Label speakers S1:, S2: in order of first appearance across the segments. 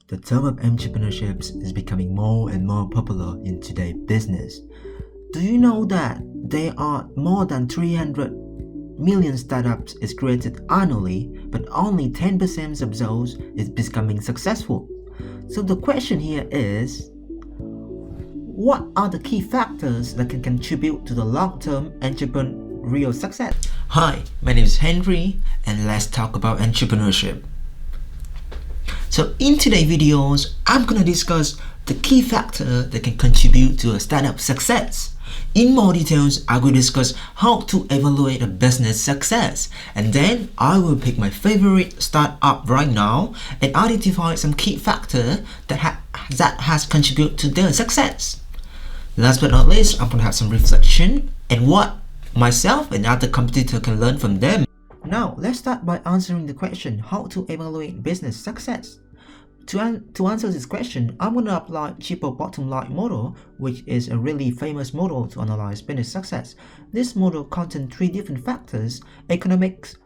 S1: The term of entrepreneurship is becoming more and more popular in today's business. Do you know that there are more than 300 million startups is created annually, but only 10% of those is becoming successful? So the question here is, what are the key factors that can contribute to the long-term entrepreneurial success? Hi, my name is Henry, and let's talk about entrepreneurship. So in today's videos, I'm going to discuss the key factor that can contribute to a startup success. In more details, I will discuss how to evaluate a business success, and then I will pick my favorite startup right now and identify some key factor that has contributed to their success. Last but not least, I'm going to have some reflection and what myself and other competitors can learn from them. Now, let's start by answering the question, how to evaluate business success. To answer this question, I'm going to apply triple bottom line model, which is a really famous model to analyze business success. This model contains three different factors: economics,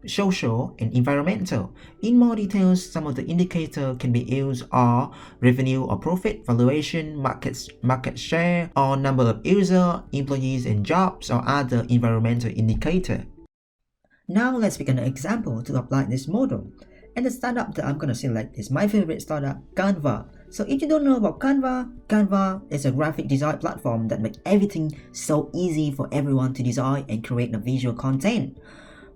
S1: social, and environmental. In more details, some of the indicators can be used are revenue or profit, valuation, market share, or number of users, employees, and jobs, or other environmental indicator. Now let's pick an example to apply this model. And the startup that I'm going to select is my favorite startup, Canva. So if you don't know about Canva, Canva is a graphic design platform that makes everything so easy for everyone to design and create a visual content.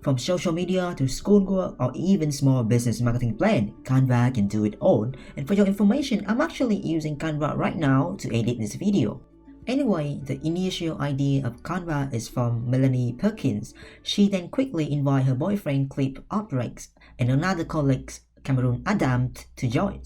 S1: From social media to schoolwork or even small business marketing plan, Canva can do it all. And for your information, I'm actually using Canva right now to edit this video. Anyway, the initial idea of Canva is from Melanie Perkins. She then quickly invited her boyfriend Clip Albrecht and another colleague, Cameron Adam, to join.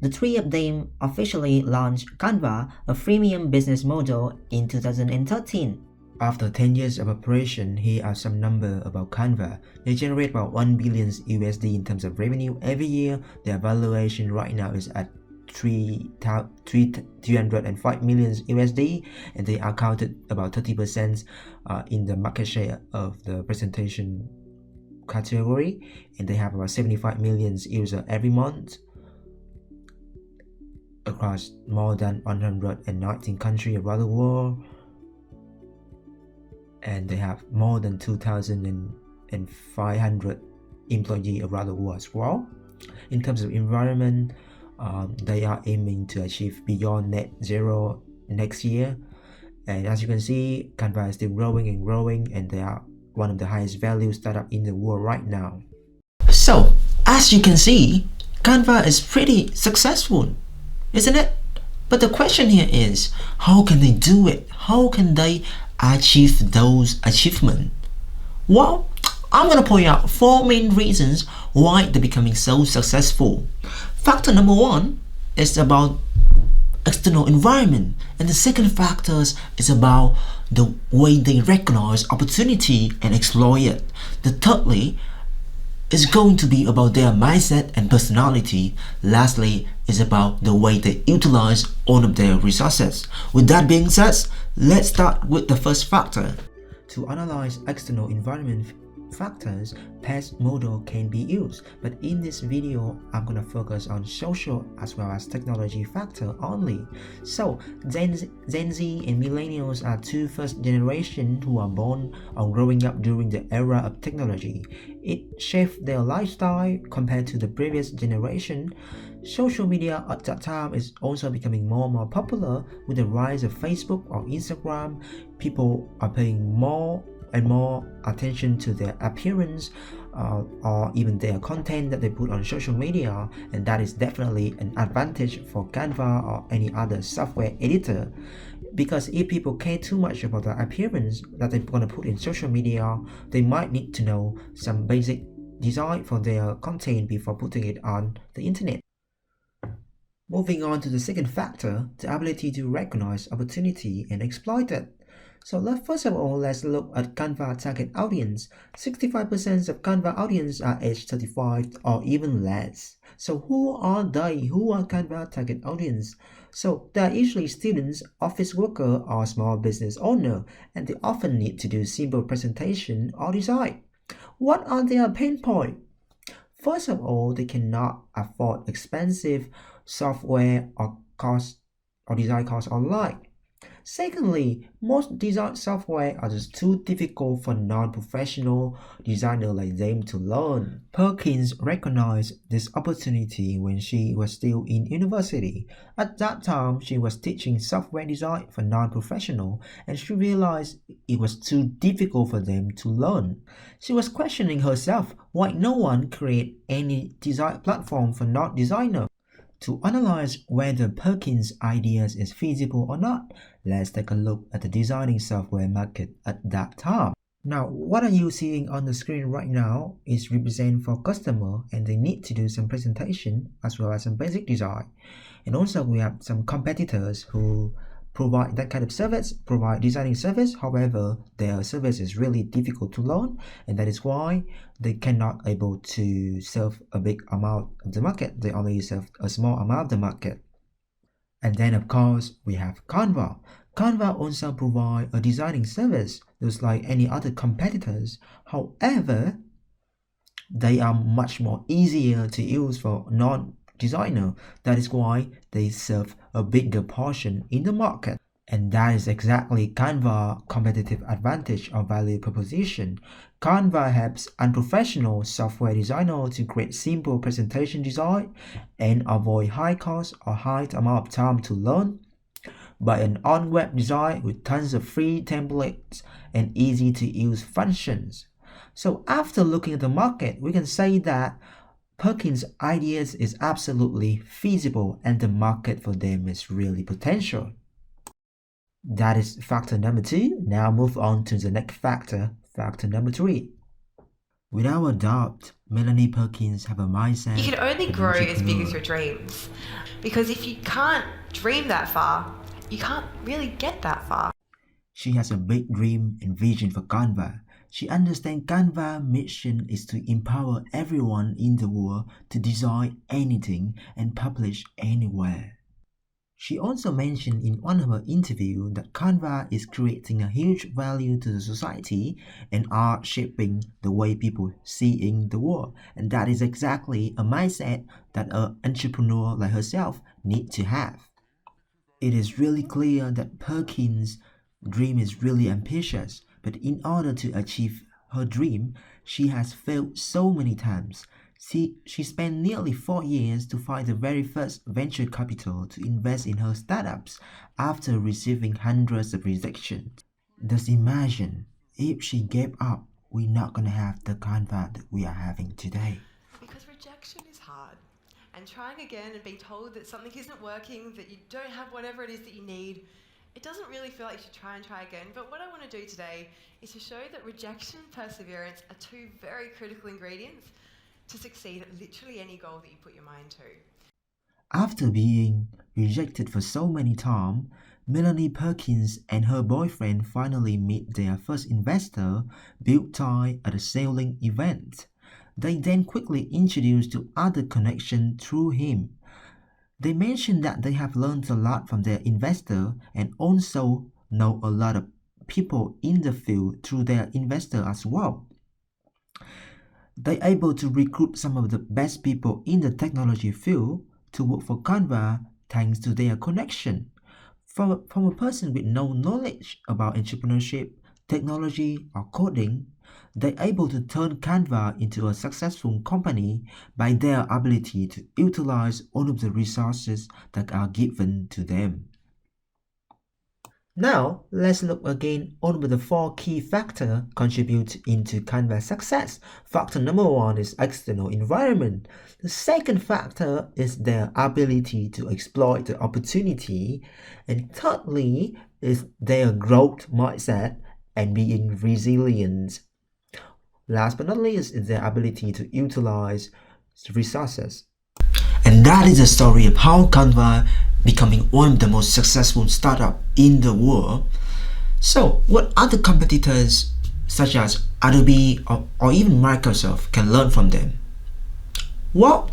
S1: The three of them officially launched Canva, a freemium business model, in 2013. After 10 years of operation, here are some numbers about Canva. They generate about $1 billion USD in terms of revenue every year. Their valuation right now is at 305 million USD, and they accounted about 30% in the market share of the presentation category, and they have about 75 million users every month across more than 119 countries around the world, and they have more than 2,500 employees around the world as well. In terms of environment, they are aiming to achieve beyond net zero next year, and as you can see, Canva is still growing, and they are one of the highest value startup in the world right now. So as you can see, Canva is pretty successful, isn't it? But the question here is, how can they do it? How can they achieve those achievements? Well, I'm going to point out four main reasons why they're becoming so successful. Factor number one is about external environment, and the second factor is about the way they recognize opportunity and exploit it. The thirdly is going to be about their mindset and personality. Lastly is about the way they utilize all of their resources. With that being said, let's start with the first factor. To analyze external environment factors, past model can be used, but in this video I'm going to focus on social as well as technology factor only. So Gen Z and millennials are two first generation who are born or growing up during the era of technology. It shaped their lifestyle compared to the previous generation. Social media at that time is also becoming more and more popular. With the rise of Facebook or Instagram, people are paying more and more attention to their appearance or even their content that they put on social media, and that is definitely an advantage for Canva or any other software editor, because if people care too much about the appearance that they're going to put in social media, they might need to know some basic design for their content before putting it on the internet. Moving on to the second factor, the ability to recognize opportunity and exploit it. So first of all, let's look at Canva target audience. 65% of Canva audience are age 35 or even less. So who are they? Who are Canva target audience? So they are usually students, office worker, or small business owner, and they often need to do simple presentation or design. What are their pain points? First of all, they cannot afford expensive software or design course online. Secondly, most design software are just too difficult for non-professional designers like them to learn. Perkins recognized this opportunity when she was still in university. At that time, she was teaching software design for non-professionals, and she realized it was too difficult for them to learn. She was questioning herself why no one create any design platform for non-designers. To analyze whether Perkins' ideas is feasible or not, let's take a look at the designing software market at that time. Now, what are you seeing on the screen right now is represent for customer, and they need to do some presentation as well as some basic design. And also we have some competitors who provide that kind of service, provide designing service. However, their service is really difficult to learn, and that is why they cannot able to serve a big amount of the market. They only serve a small amount of the market. And then of course we have Canva. Canva also provide a designing service just like any other competitors. However, they are much more easier to use for non-designer. That is why they serve a bigger portion in the market. And that is exactly Canva's competitive advantage or value proposition. Canva helps unprofessional software designers to create simple presentation design and avoid high cost or high amount of time to learn by an on-web design with tons of free templates and easy to use functions. So after looking at the market, we can say that Perkins' ideas is absolutely feasible and the market for them is really potential. That is factor number 2. Now move on to the next factor, factor number 3. Without a doubt, Melanie Perkins have a mindset.
S2: You can only grow as big as your dreams. Because if you can't dream that far, you can't really get that far.
S1: She has a big dream and vision for Canva. She understands Canva's mission is to empower everyone in the world to design anything and publish anywhere. She also mentioned in one of her interviews that Canva is creating a huge value to the society and are shaping the way people seeing the world. And that is exactly a mindset that an entrepreneur like herself needs to have. It is really clear that Perkins' dream is really ambitious, but in order to achieve her dream, she has failed so many times. She spent nearly 4 years to find the very first venture capital to invest in her startups after receiving hundreds of rejections. Just imagine if she gave up, we're not gonna have the Canva that we are having today.
S2: Because rejection is hard. And trying again and being told that something isn't working, that you don't have whatever it is that you need, it doesn't really feel like you should try and try again. But what I want to do today is to show that rejection and perseverance are 2 very critical ingredients to succeed at literally any goal that you put your mind to.
S1: After being rejected for so many times, Melanie Perkins and her boyfriend finally meet their first investor, Bill Tai, at a sailing event. They then quickly introduced to other connections through him. They mentioned that they have learned a lot from their investor and also know a lot of people in the field through their investor as well. They're able to recruit some of the best people in the technology field to work for Canva thanks to their connection. From a person with no knowledge about entrepreneurship, technology, or coding, they're able to turn Canva into a successful company by their ability to utilize all of the resources that are given to them. Now, let's look again on the 4 key factors contribute into Canva's success. Factor number 1 is external environment. The second factor is their ability to exploit the opportunity. And thirdly is their growth mindset and being resilient. Last but not least is their ability to utilize resources. And that is the story of how Canva becoming one of the most successful startups in the world. So what other competitors such as Adobe or even Microsoft can learn from them? Well,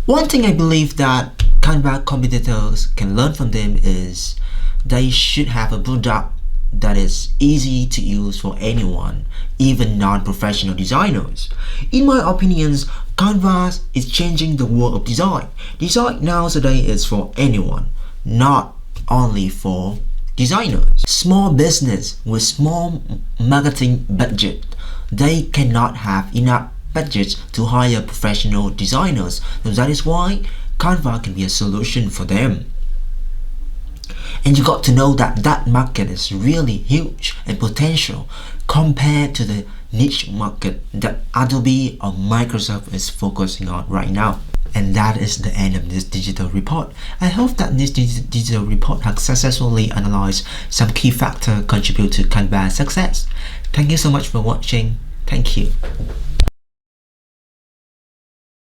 S1: one thing I believe that Canva competitors can learn from them is they should have a product that is easy to use for anyone, even non-professional designers. In my opinions, Canva is changing the world of design. Design nowadays is for anyone, not only for designers. Small business with small marketing budget, they cannot have enough budget to hire professional designers. So that is why Canva can be a solution for them. And you got to know that that market is really huge and potential compared to the niche market that Adobe or Microsoft is focusing on right now. And that is the end of this digital report. I hope that this digital report has successfully analyzed some key factors contribute to Canva's success. Thank you so much for watching. Thank you.